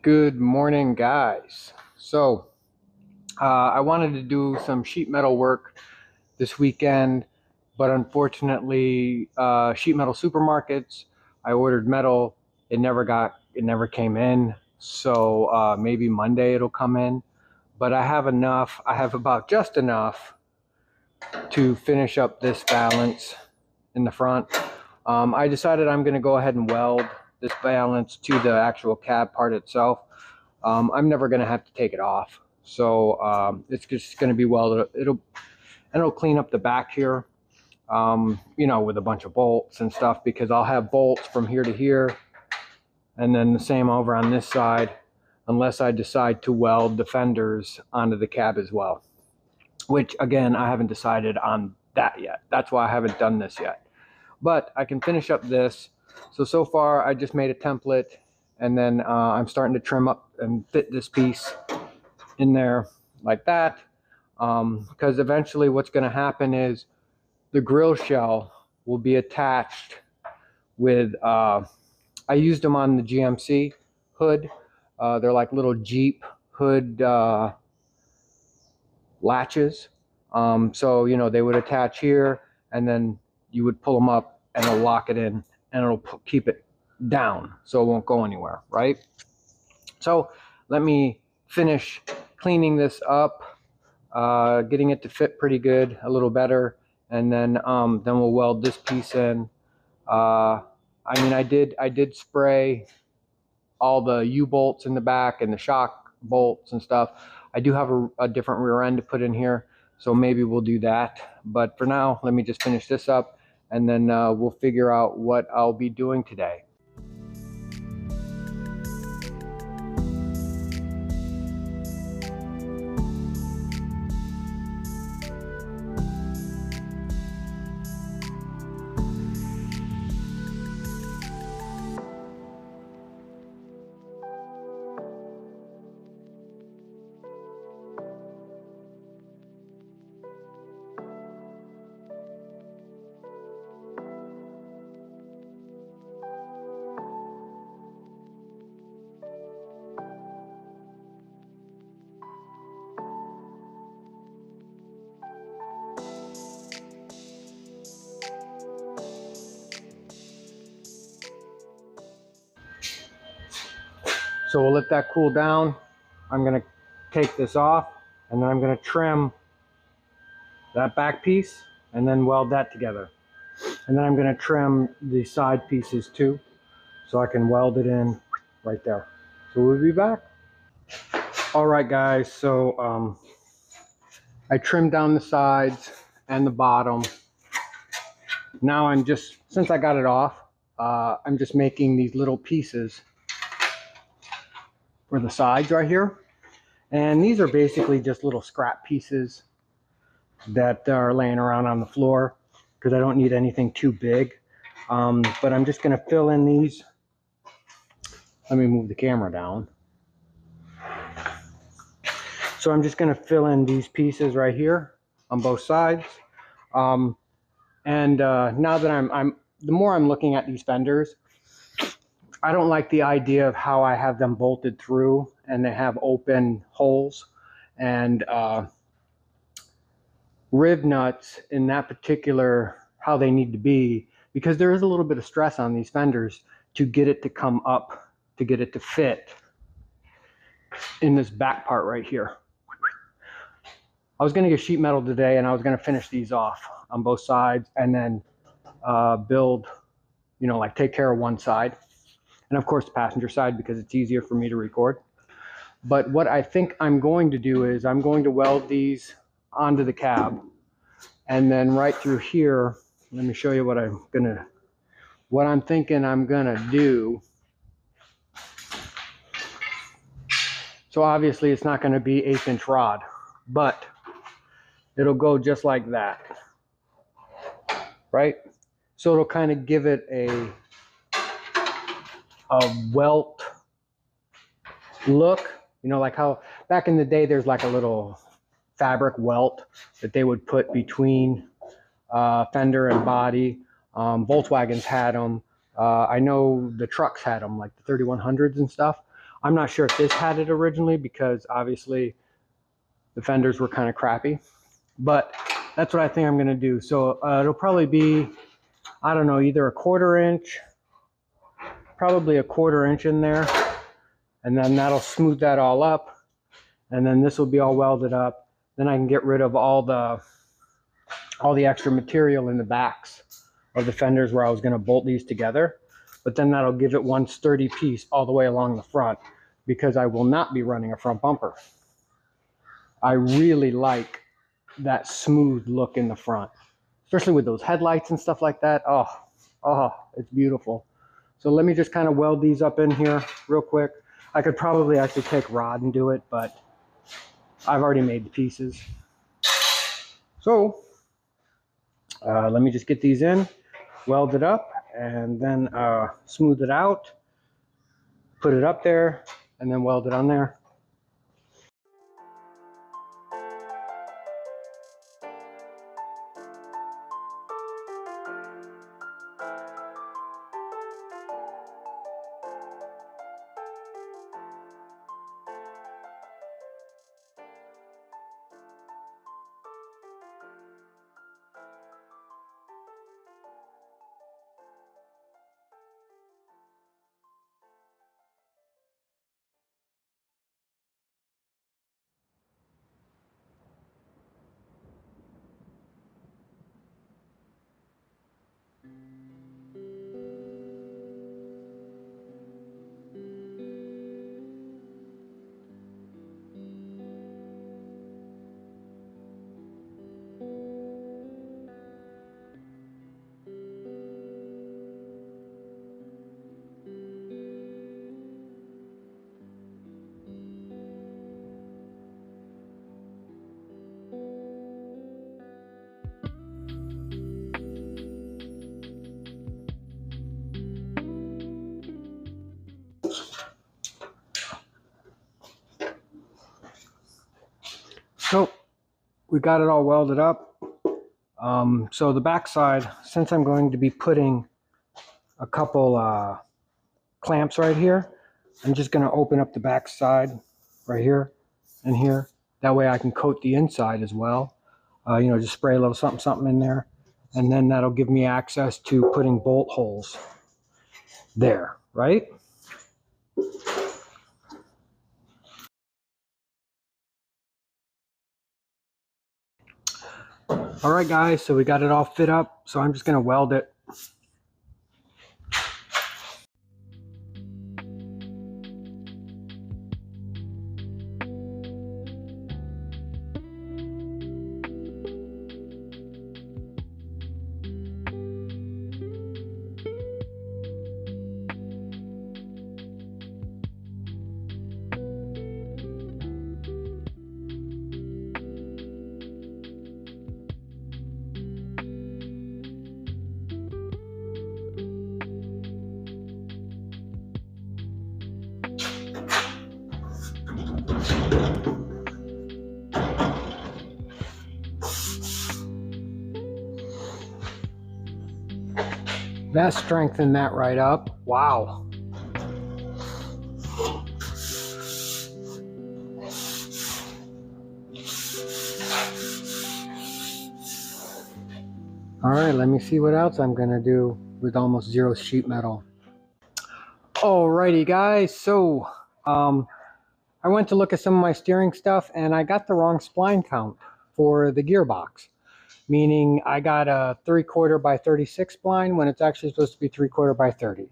Good morning, guys. I wanted to do some sheet metal work this weekend, but unfortunately, sheet metal supermarkets, I ordered metal. It never came in. So maybe Monday it'll come in, but I have enough. I have about just enough to finish up this valance in the front. I decided I'm going to go ahead and weld this valance to the actual cab part itself. I'm never going to have to take it off, so it's just going to be welded. It'll clean up the back here, with a bunch of bolts and stuff, because I'll have bolts from here to here, and then the same over on this side, unless I decide to weld the fenders onto the cab as well, which again, I haven't decided on that yet. That's why I haven't done this yet, but I can finish up this. So far I just made a template, and then I'm starting to trim up and fit this piece in there like that, because eventually what's going to happen is the grill shell will be attached with, I used them on the GMC hood. They're like little Jeep hood latches. So, they would attach here, and then you would pull them up and it'll lock it in, and it'll keep it down so it won't go anywhere, right? So let me finish cleaning this up, getting it to fit pretty good, a little better, and then we'll weld this piece in. I did spray all the U-bolts in the back and the shock bolts and stuff. I do have a different rear end to put in here, so maybe we'll do that. But for now, let me just finish this up, and then we'll figure out what I'll be doing today. So we'll let that cool down. I'm going to take this off, and then I'm going to trim that back piece and then weld that together. And then I'm going to trim the side pieces too, so I can weld it in right there. So we'll be back. All right, guys, so I trimmed down the sides and the bottom. Now since I got it off, I'm just making these little pieces for the sides right here, and these are basically just little scrap pieces that are laying around on the floor, because I don't need anything too big. But I'm just going to fill in these. Let me move the camera down. So I'm just going to fill in these pieces right here on both sides. Now that the more I'm looking at these fenders, I don't like the idea of how I have them bolted through and they have open holes and rib nuts in that particular, how they need to be, because there is a little bit of stress on these fenders to get it to come up, to get it to fit in this back part right here. I was going to get sheet metal today, and I was going to finish these off on both sides, and then build, like take care of one side, and of course the passenger side, because it's easier for me to record. But what I think I'm going to do is I'm going to weld these onto the cab, and then right through here, let me show you what I'm thinking I'm gonna do. So obviously it's not going to be 1/8 inch rod, but it'll go just like that, right? So it'll kind of give it a welt look, like how back in the day there's like a little fabric welt that they would put between fender and body. Volkswagens had them. I know the trucks had them, like the 3100s and stuff. I'm not sure if this had it originally because obviously the fenders were kind of crappy, but that's what I think I'm going to do. So it'll probably be, I don't know, either a 1/4 inch, probably a 1/4 inch in there, and then that'll smooth that all up, and then this will be all welded up. Then I can get rid of all the extra material in the backs of the fenders where I was going to bolt these together, but then that'll give it one sturdy piece all the way along the front, because I will not be running a front bumper. I really like that smooth look in the front, especially with those headlights and stuff like that. Oh, it's beautiful. So let me just kind of weld these up in here real quick. I could probably actually take rod and do it, but I've already made the pieces. So let me just get these in, weld it up, and then smooth it out, put it up there, and then weld it on there. So we got it all welded up. So the back side, since I'm going to be putting a couple clamps right here, I'm just going to open up the back side right here and here. That way I can coat the inside as well. You know, just spray a little something in there, and then that'll give me access to putting bolt holes there, right? All right, guys, so we got it all fit up, so I'm just going to weld it. That strengthened that right up. Wow. All right, let me see what else I'm gonna do with almost zero sheet metal. Alrighty, guys, so I went to look at some of my steering stuff and I got the wrong spline count for the gearbox. Meaning I got a 3/4 by 36 spline when it's actually supposed to be 3/4 by 30.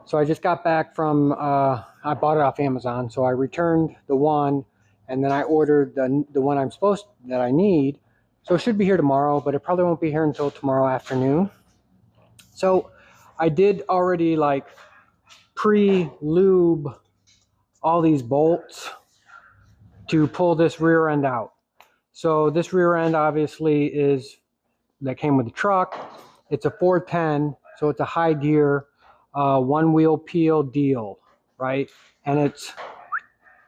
So I just got back from, I bought it off Amazon, so I returned the one, and then I ordered the one that I need. So it should be here tomorrow, but it probably won't be here until tomorrow afternoon. So I did already like pre-lube all these bolts to pull this rear end out. So this rear end obviously that came with the truck. It's a 410, so it's a high gear, one wheel peel deal, right? And it's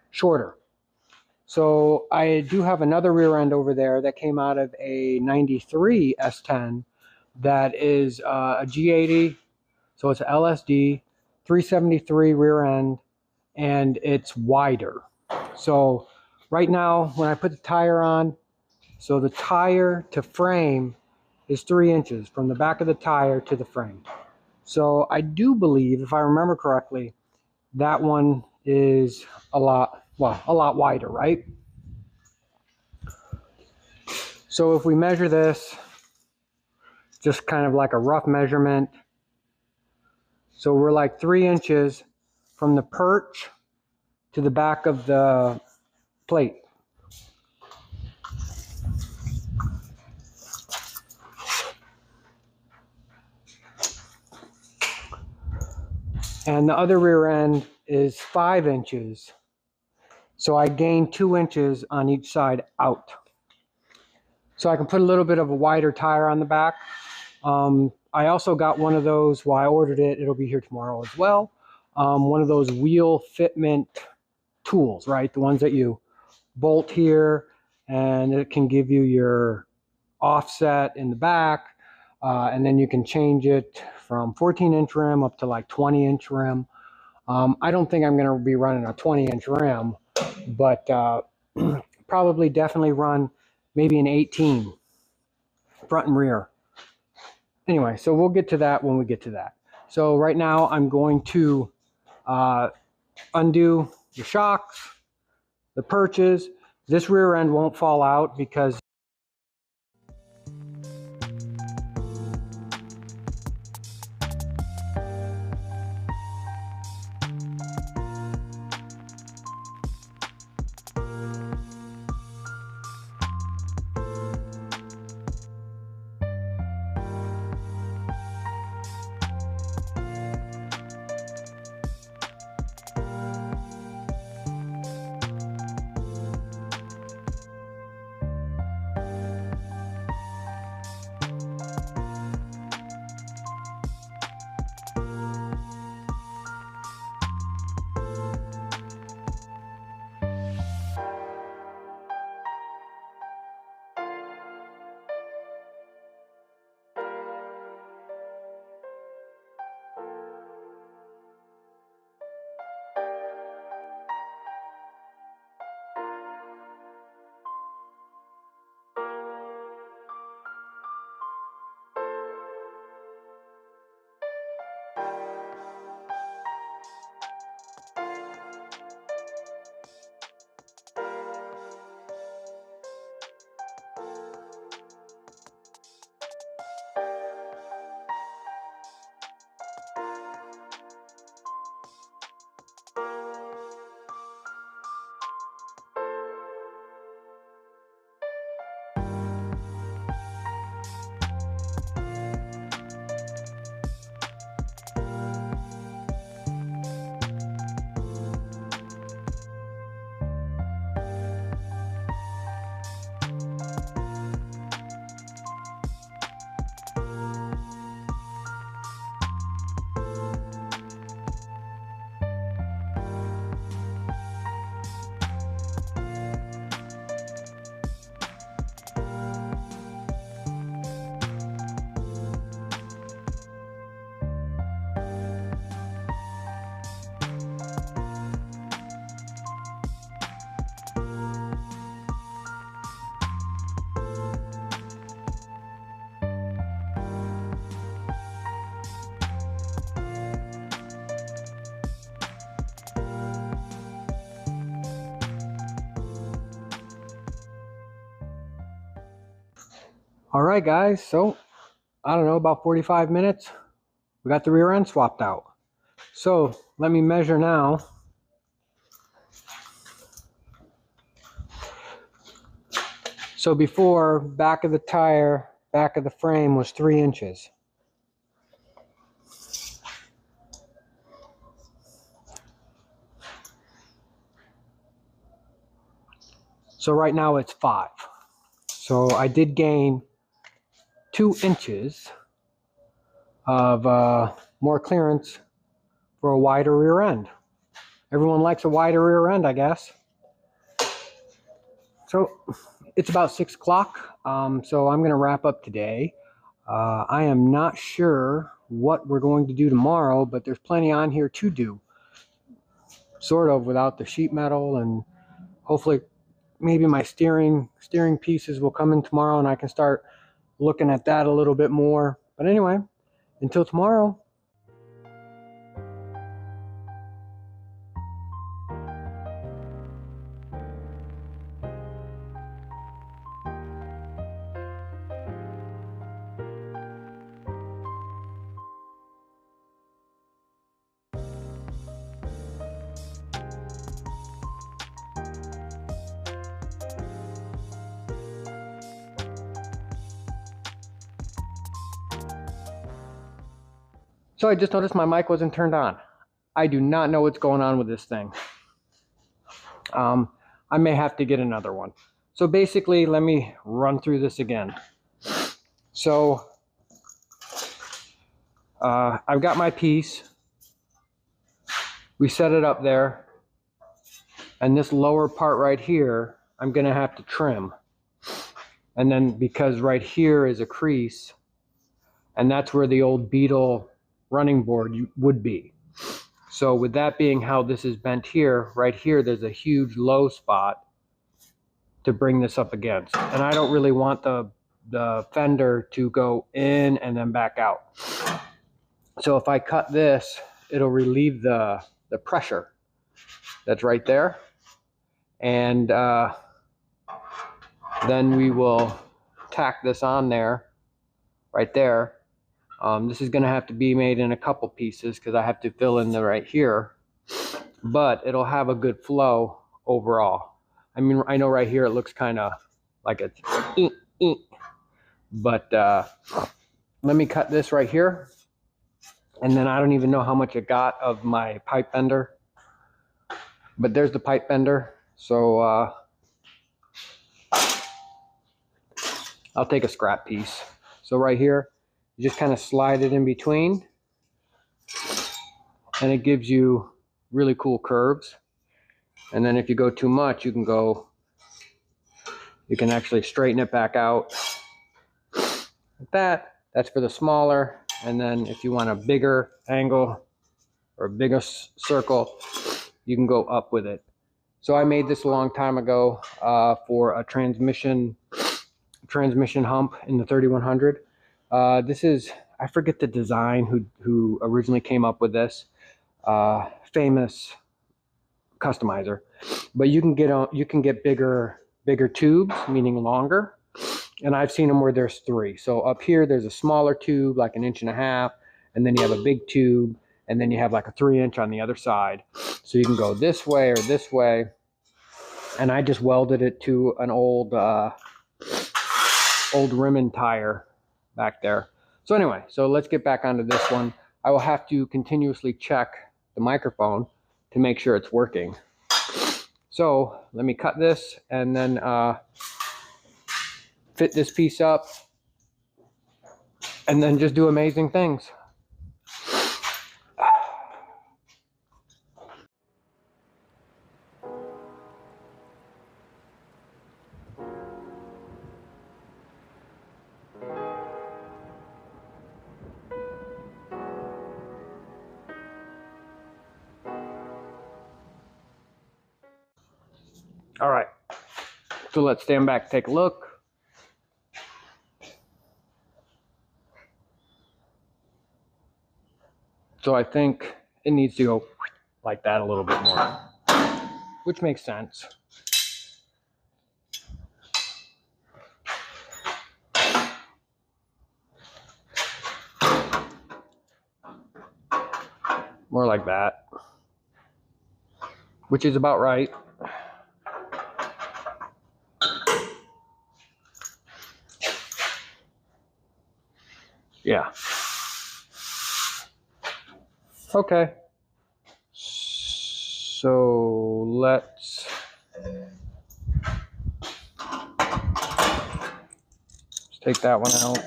shorter. So I do have another rear end over there that came out of a 93 S10 that is a G80, so it's a LSD, 373 rear end, and it's wider. So right now when I put the tire on, so the tire to frame is 3 inches from the back of the tire to the frame. So I do believe, if I remember correctly, that one is a lot wider, right? So if we measure this, just kind of like a rough measurement, so we're like 3 inches from the perch to the back of the plate. And the other rear end is 5 inches. So I gained 2 inches on each side out. So I can put a little bit of a wider tire on the back. I also got one of those, I ordered it, it'll be here tomorrow as well. One of those wheel fitment tools, right? The ones that you bolt here and it can give you your offset in the back. And then you can change it from 14-inch rim up to like 20-inch rim. I don't think I'm going to be running a 20-inch rim, but probably definitely run maybe an 18 front and rear. Anyway, so we'll get to that when we get to that. So right now I'm going to undo the shocks, the perches. This rear end won't fall out because all right, guys, so I don't know, about 45 minutes, we got the rear end swapped out. So let me measure now. So before, back of the tire, back of the frame was 3 inches. So right now it's 5. So I did gain 2 inches of more clearance for a wider rear end. Everyone likes a wider rear end, I guess. So it's about 6 o'clock, so I'm going to wrap up today. I am not sure what we're going to do tomorrow, but there's plenty on here to do. sort of without the sheet metal, and hopefully maybe my steering pieces will come in tomorrow and I can start looking at that a little bit more. But anyway, until tomorrow. So I just noticed my mic wasn't turned on. I do not know what's going on with this thing. I may have to get another one. So basically, let me run through this again. So I've got my piece. We set it up there. And this lower part right here, I'm gonna have to trim. And then because right here is a crease, and that's where the old Beetle running board would be. So with that being how this is bent here, right here, there's a huge low spot to bring this up against. And I don't really want the fender to go in and then back out. So if I cut this, it'll relieve the pressure that's right there. And then we will tack this on there, right there. This is going to have to be made in a couple pieces because I have to fill in the right here, but it'll have a good flow overall. I mean, I know right here it looks kind of like it's but let me cut this right here, and then I don't even know how much it got of my pipe bender, but there's the pipe bender. So I'll take a scrap piece. So right here, you just kind of slide it in between, and it gives you really cool curves. And then if you go too much, you can actually straighten it back out like that. That's for the smaller. And then if you want a bigger angle or a bigger circle, you can go up with it. So I made this a long time ago for a transmission hump in the 3100. This is, I forget the design who originally came up with this, famous customizer, but you can get bigger tubes, meaning longer. And I've seen them where there's 3. So up here, there's a smaller tube, like 1.5 inches, and then you have a big tube, and then you have like a 3-inch on the other side. So you can go this way or this way. And I just welded it to an old Rimmon tire back there. So anyway, so let's get back onto this one. I will have to continuously check the microphone to make sure it's working. So let me cut this and then fit this piece up, and then just do amazing things. All right, so let's stand back, take a look. So I think it needs to go like that a little bit more, which makes sense. More like that, which is about right. Yeah. Okay. So let's take that one out.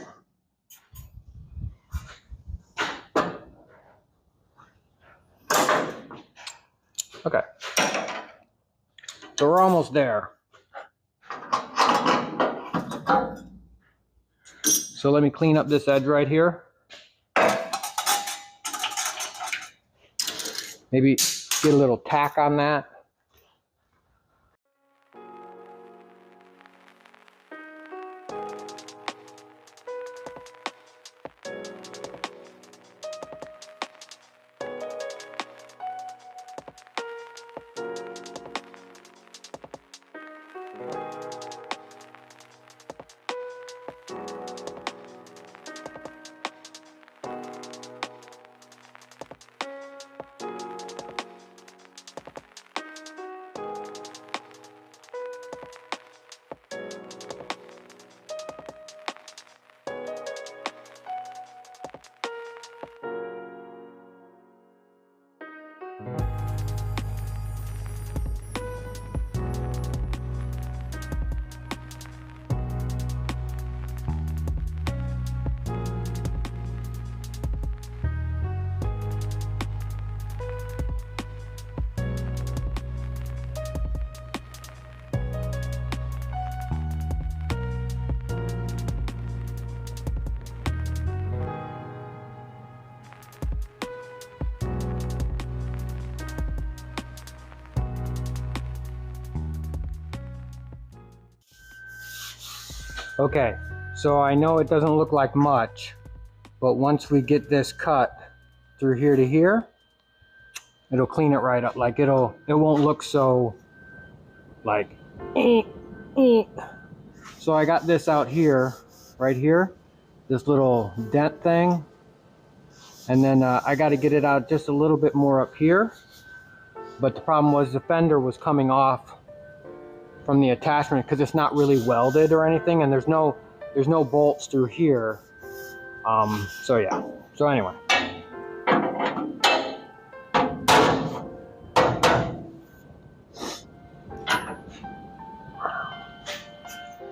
Okay. So we're almost there. So let me clean up this edge right here. Maybe get a little tack on that. Okay, so I know it doesn't look like much, but once we get this cut through here to here, it'll clean it right up. Like it won't look so like So I got this out here, right here, this little dent thing, and then I got to get it out just a little bit more up here. But the problem was the fender was coming off from the attachment because it's not really welded or anything, and there's no bolts through here. So yeah. So anyway.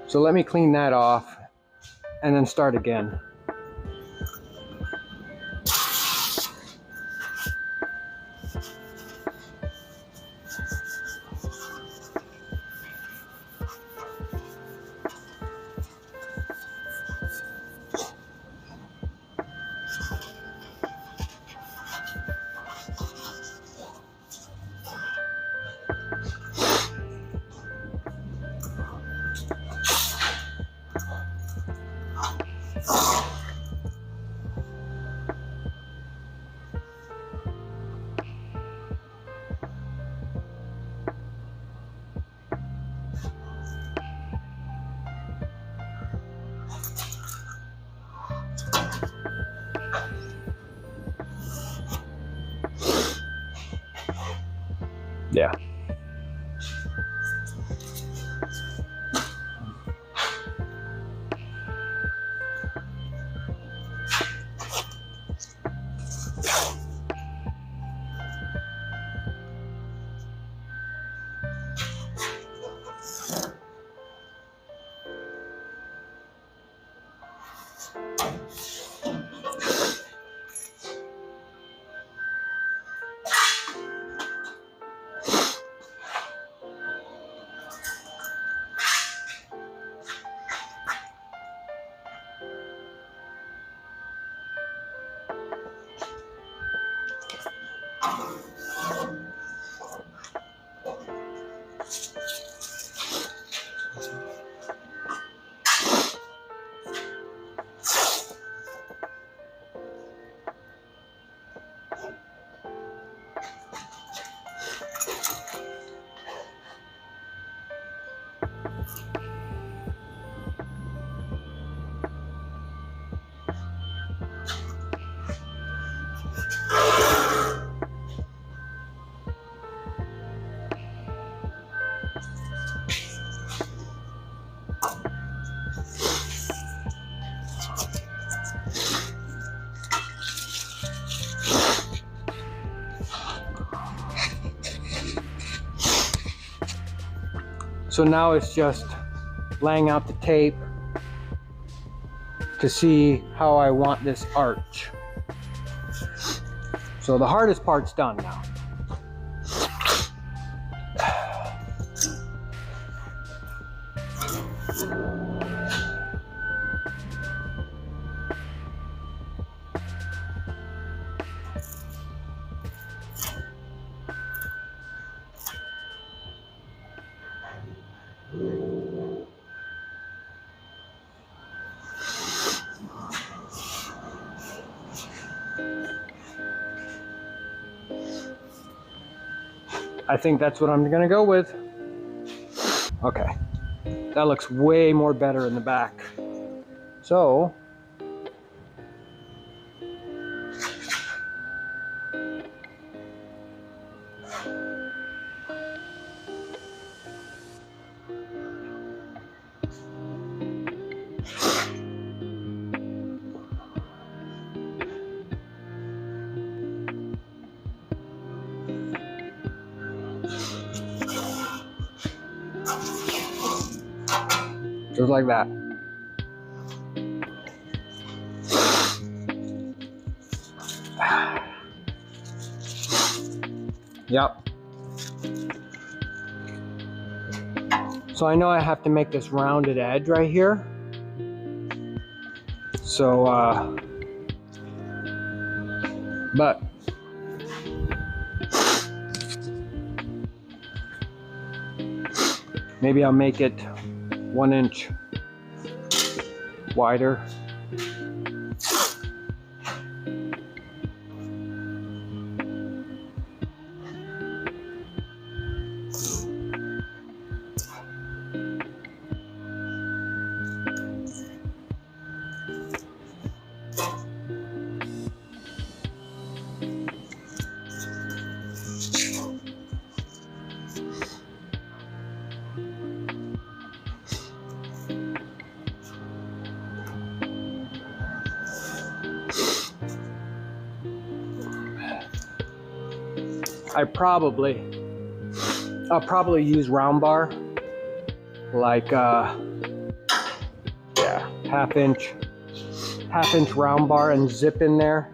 So let me clean that off and then start again. Yeah. So now it's just laying out the tape to see how I want this arch. So the hardest part's done now. I think that's what I'm gonna go with. Okay, that looks way more better in the back. So, just like that. Yep. So I know I have to make this rounded edge right here. So, but maybe I'll make it 1 inch wider. I'll probably use round bar, like yeah, half inch round bar and zip in there.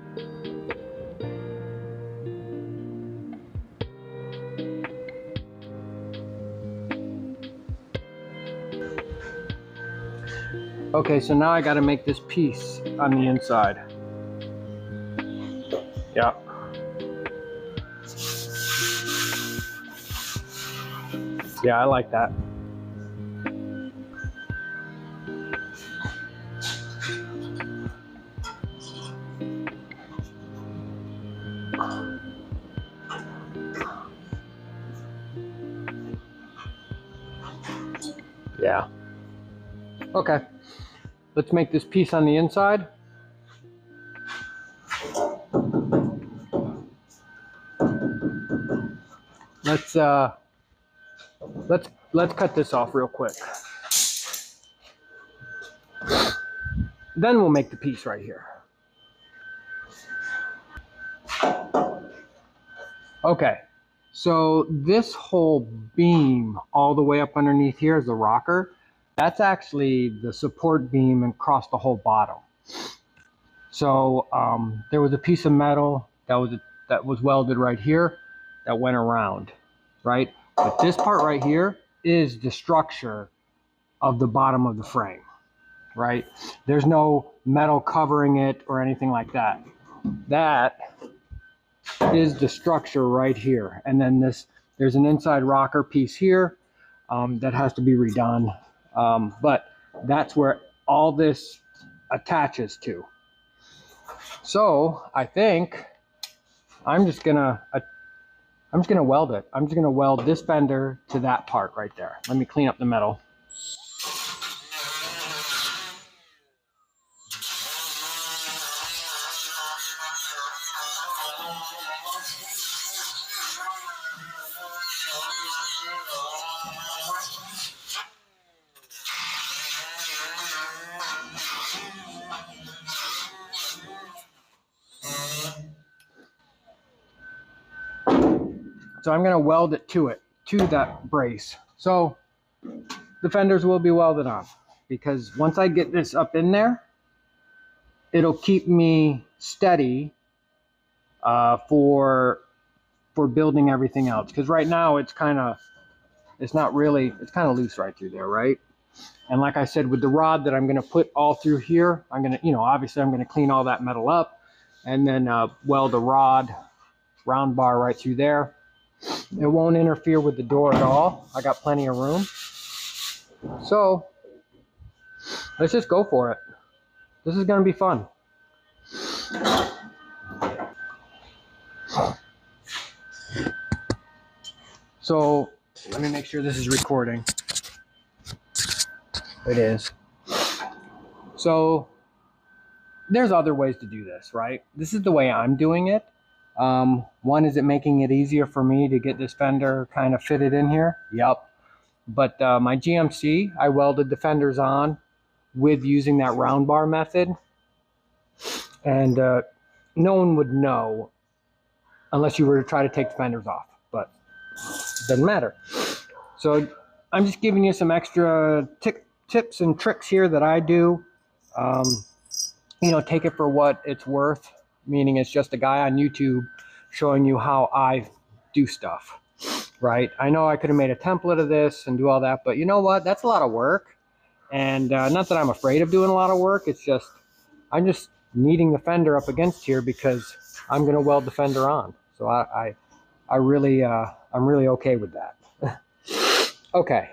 Okay, so now I got to make this piece on the inside. Yeah. Yeah, I like that. Yeah. Okay. Let's make this piece on the inside. Let's cut this off real quick. Then we'll make the piece right here. Okay, so this whole beam all the way up underneath here is the rocker. That's actually the support beam across the whole bottom. So there was a piece of metal that was welded right here that went around, right? But this part right here is the structure of the bottom of the frame, right? There's no metal covering it or anything like that. That is the structure right here. And then there's an inside rocker piece here that has to be redone. But that's where all this attaches to. So I think I'm just gonna weld it. I'm just gonna weld this fender to that part right there. Let me clean up the metal. So I'm gonna weld it to that brace. So the fenders will be welded on, because once I get this up in there, it'll keep me steady for building everything else. Because right now it's kind of loose right through there, right? And like I said, with the rod that I'm gonna put all through here, I'm gonna, obviously I'm gonna clean all that metal up and then weld a round bar right through there. It won't interfere with the door at all. I got plenty of room. So let's just go for it. This is going to be fun. So let me make sure this is recording. It is. So there's other ways to do this, right? This is the way I'm doing it. One, is it making it easier for me to get this fender kind of fitted in here? Yep. But my GMC, I welded the fenders on with using that round bar method. And no one would know unless you were to try to take the fenders off, but it doesn't matter. So I'm just giving you some extra tips and tricks here that I do. You know, take it for what it's worth, meaning it's just a guy on YouTube showing you how I do stuff, right? I know I could have made a template of this and do all that, but you know what? That's a lot of work. And not that I'm afraid of doing a lot of work. It's just, I'm just kneading the fender up against here because I'm going to weld the fender on. So I'm really okay with that. Okay.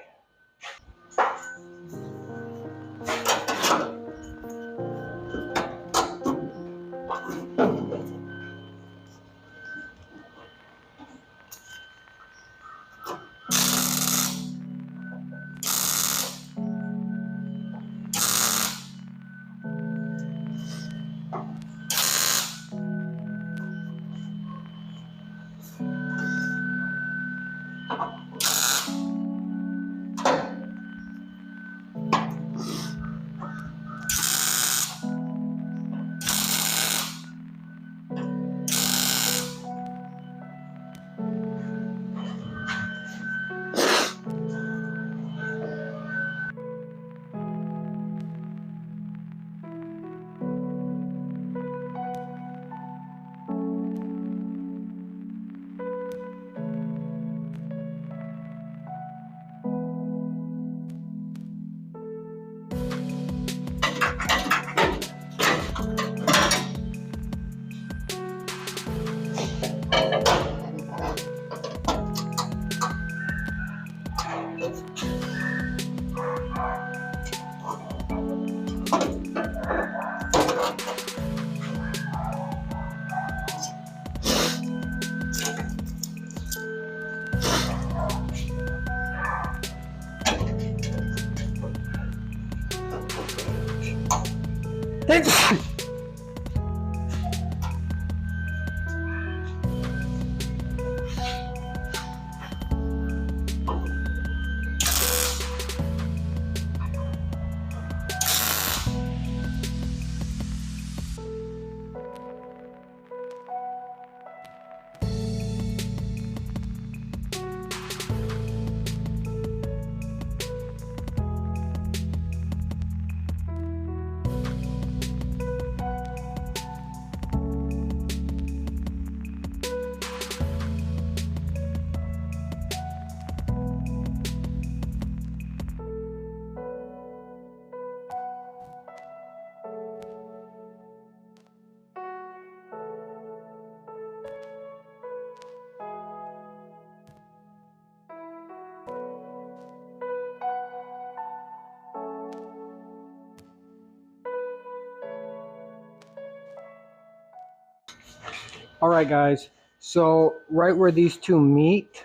All right, guys. So right where these two meet,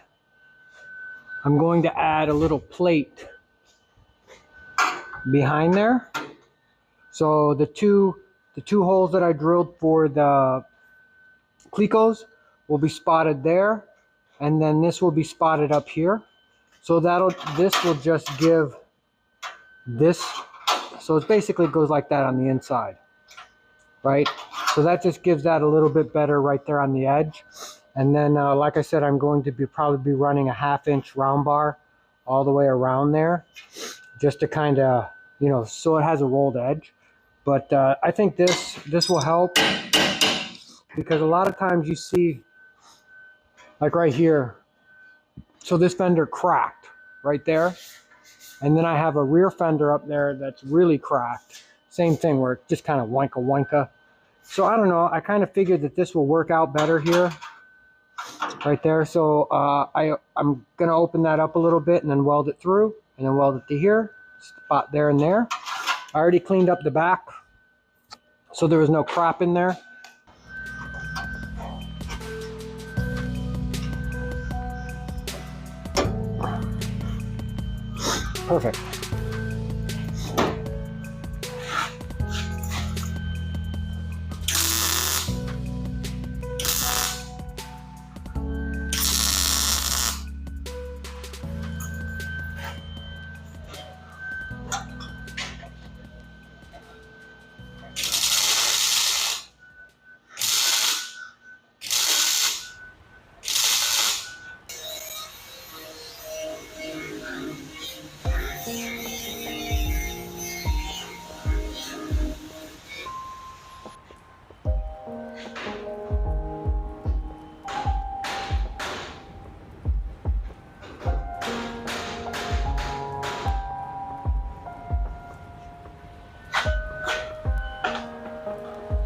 I'm going to add a little plate behind there. So the two holes that I drilled for the clecos will be spotted there, and then this will be spotted up here. So this will just give this, so it basically goes like that on the inside, right? So that just gives that a little bit better right there on the edge. And then like I said, I'm going to probably be running a 1/2 inch round bar all the way around there, just to kind of, you know, so it has a rolled edge. But I think this will help, because a lot of times you see, like right here, so this fender cracked right there, and then I have a rear fender up there that's really cracked. Same thing, where it just kind of wanka. So I don't know, I kind of figured that this will work out better here, right there. So I'm gonna open that up a little bit and then weld it through, and then weld it to here, spot there and there. I already cleaned up the back, so there was no crap in there. Perfect.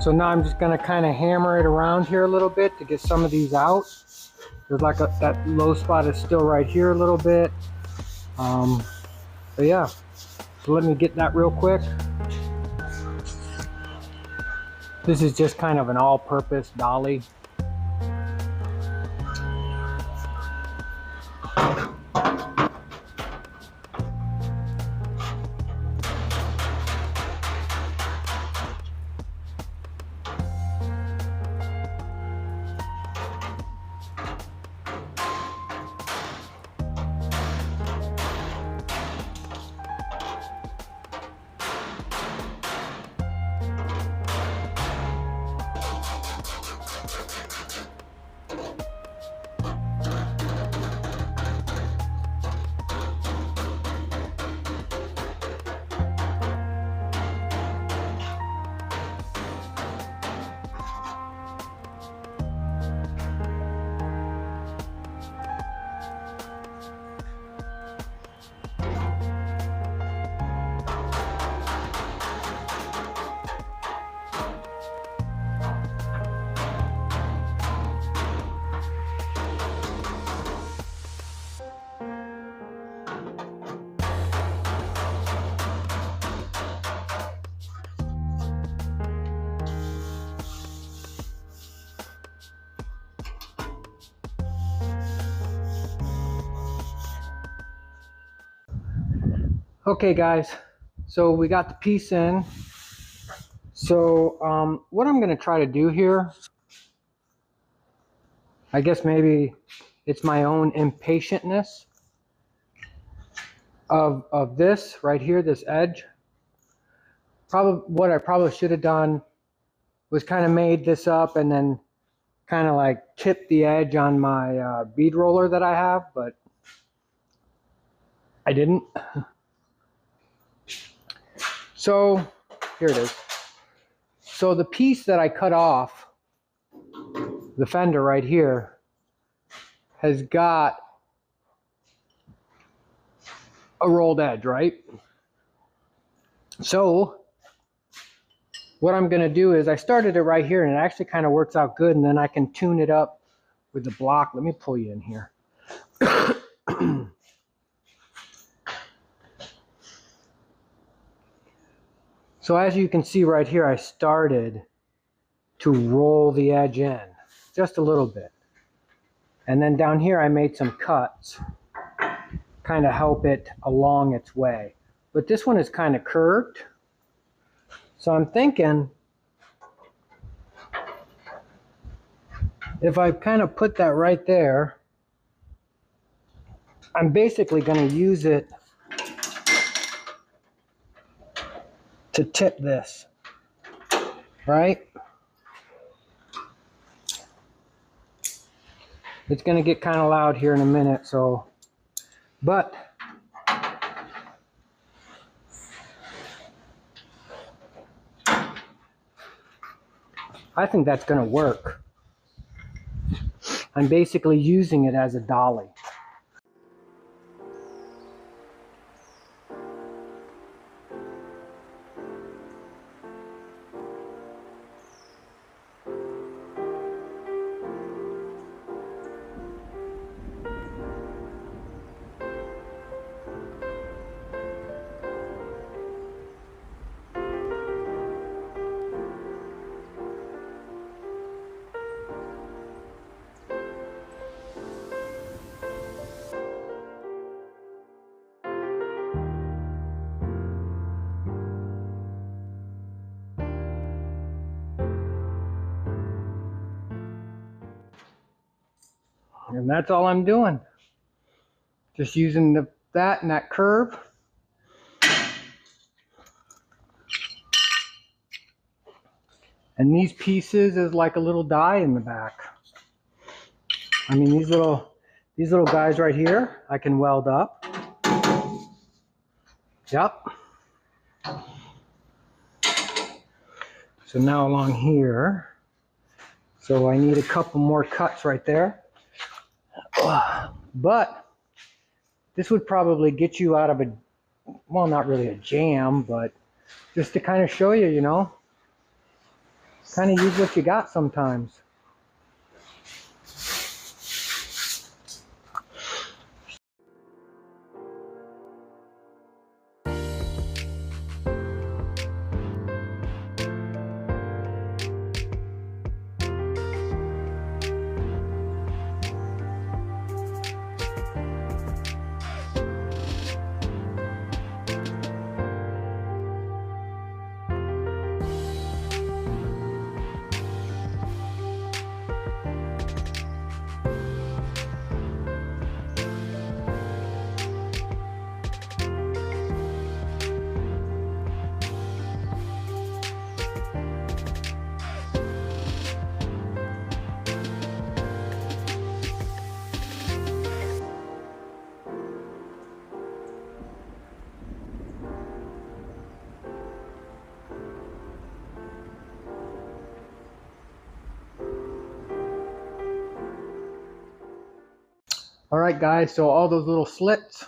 So now I'm just gonna kind of hammer it around here a little bit to get some of these out. There's like that low spot is still right here a little bit. But yeah, so let me get that real quick. This is just kind of an all-purpose dolly. Okay guys, so we got the piece in. So what I'm gonna try to do here, I guess maybe it's my own impatientness of this right here, this edge. Probably what I probably should have done was kind of made this up and then kind of like chipped the edge on my bead roller that I have, but I didn't. So here it is. So the piece that I cut off, the fender right here, has got a rolled edge, right? So what I'm gonna do is I started it right here and it actually kind of works out good, and then I can tune it up with the block. Let me pull you in here. So as you can see right here, I started to roll the edge in just a little bit. And then down here I made some cuts, kind of help it along its way. But this one is kind of curved. So I'm thinking if I kind of put that right there, I'm basically going to use it to tip this, right? It's going to get kind of loud here in a minute, so, but I think that's going to work. I'm basically using it as a dolly. And that's all I'm doing. Just using that and that curve. And these pieces is like a little die in the back. I mean, these little guys right here, I can weld up. Yep. So now along here, so I need a couple more cuts right there. But this would probably get you out of a, well, not really a jam, but just to kind of show you, you know, kind of use what you got sometimes. All right, guys, so all those little slits,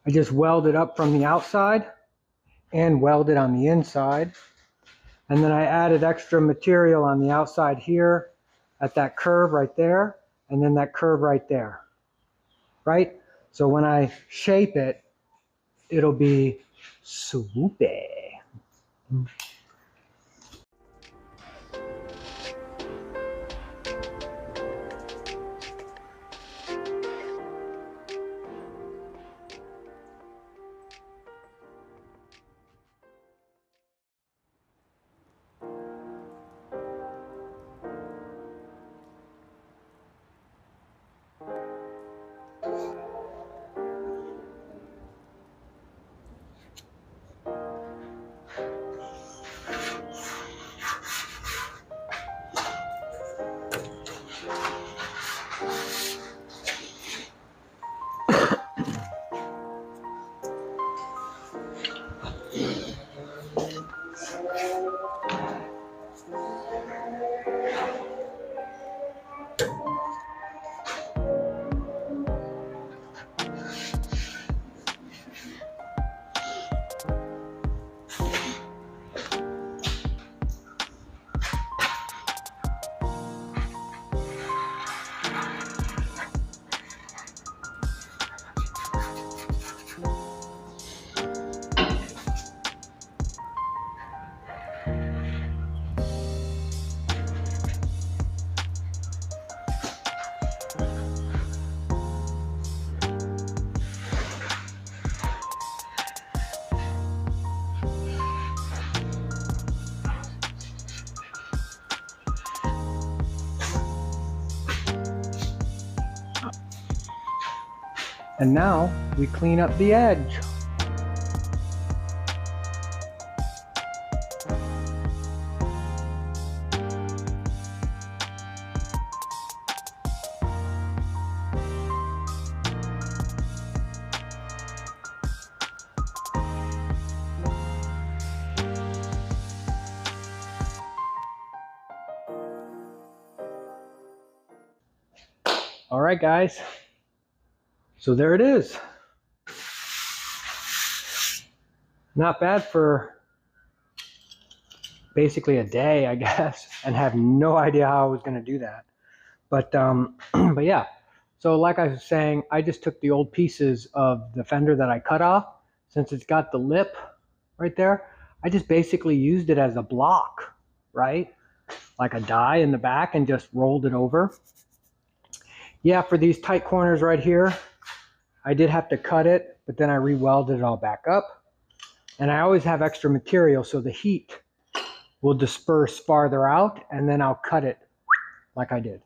I just welded up from the outside and welded on the inside. And then I added extra material on the outside here at that curve right there, and then that curve right there, right? So when I shape it, it'll be swoopy. And now we clean up the edge. All right, guys. So there it is. Not bad for basically a day, I guess, and have no idea how I was going to do that. But but yeah. So like I was saying, I just took the old pieces of the fender that I cut off. Since it's got the lip right there, I just basically used it as a block, right? Like a die in the back, and just rolled it over. Yeah, for these tight corners right here, I did have to cut it, but then I re-welded it all back up. And I always have extra material, so the heat will disperse farther out, and then I'll cut it like I did.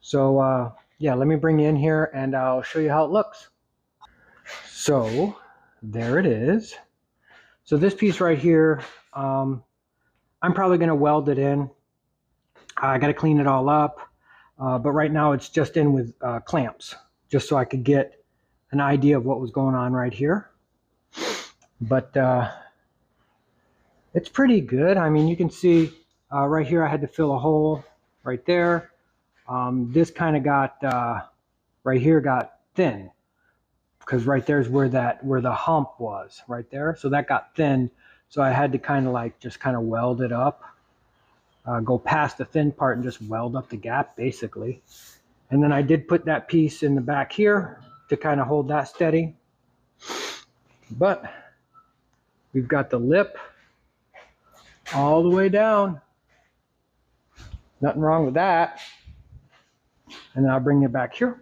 So yeah, yeah, let me bring you in here and I'll show you how it looks. So there it is. So this piece right here, I'm probably going to weld it in. I got to clean it all up, but right now it's just in with clamps, just so I could get an idea of what was going on right here. But it's pretty good. I mean, you can see right here I had to fill a hole right there. This kind of got right here got thin, because right there's where the hump was right there, so that got thin, so I had to kind of like just kind of weld it up, go past the thin part and just weld up the gap basically. And then I did put that piece in the back here to kind of hold that steady. But we've got the lip all the way down, nothing wrong with that. And then I'll bring it back here,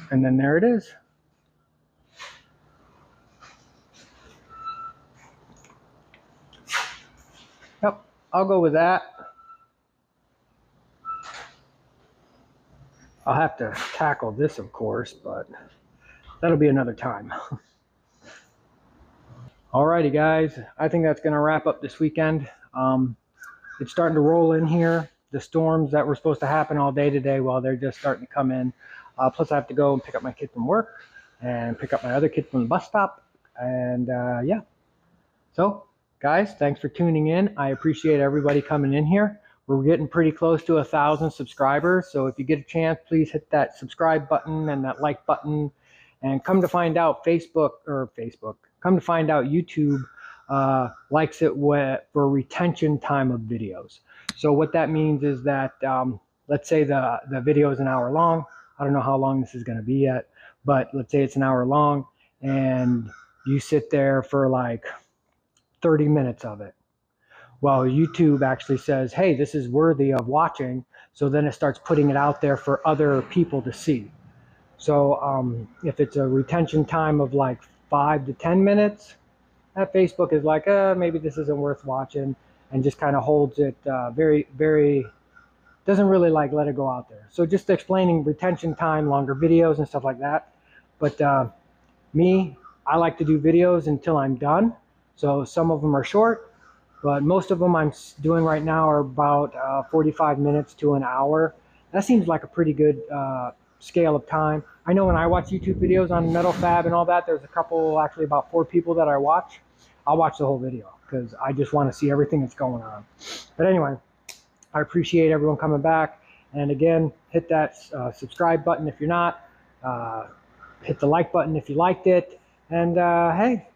and then there it is. Yep, I'll go with that. I'll have to tackle this, of course, but that'll be another time. Alrighty guys, I think that's going to wrap up this weekend. It's starting to roll in here. The storms that were supposed to happen all day today, well, they're just starting to come in. Plus I have to go and pick up my kid from work and pick up my other kid from the bus stop. And yeah. So guys, thanks for tuning in. I appreciate everybody coming in here. We're getting pretty close to 1,000 subscribers. So if you get a chance, please hit that subscribe button and that like button. And come to find out come to find out YouTube likes it for retention time of videos. So what that means is that, let's say the video is an hour long. I don't know how long this is going to be yet, but let's say it's an hour long and you sit there for like 30 minutes of it. Well, YouTube actually says, hey, this is worthy of watching. So then it starts putting it out there for other people to see. So if it's a retention time of like 5 to 10 minutes, that Facebook is like, maybe this isn't worth watching, and just kind of holds it very, doesn't really like let it go out there. So just explaining retention time, longer videos and stuff like that. But me, I like to do videos until I'm done. So some of them are short, but most of them I'm doing right now are about 45 minutes to an hour. That seems like a pretty good scale of time. I know when I watch YouTube videos on Metal Fab and all that, there's a couple, actually about 4 people that I watch. I'll watch the whole video because I just want to see everything that's going on. But anyway, I appreciate everyone coming back. And again, hit that subscribe button if you're not. Hit the like button if you liked it. And hey,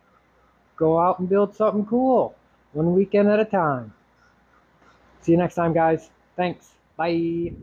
go out and build something cool, one weekend at a time. See you next time, guys. Thanks. Bye.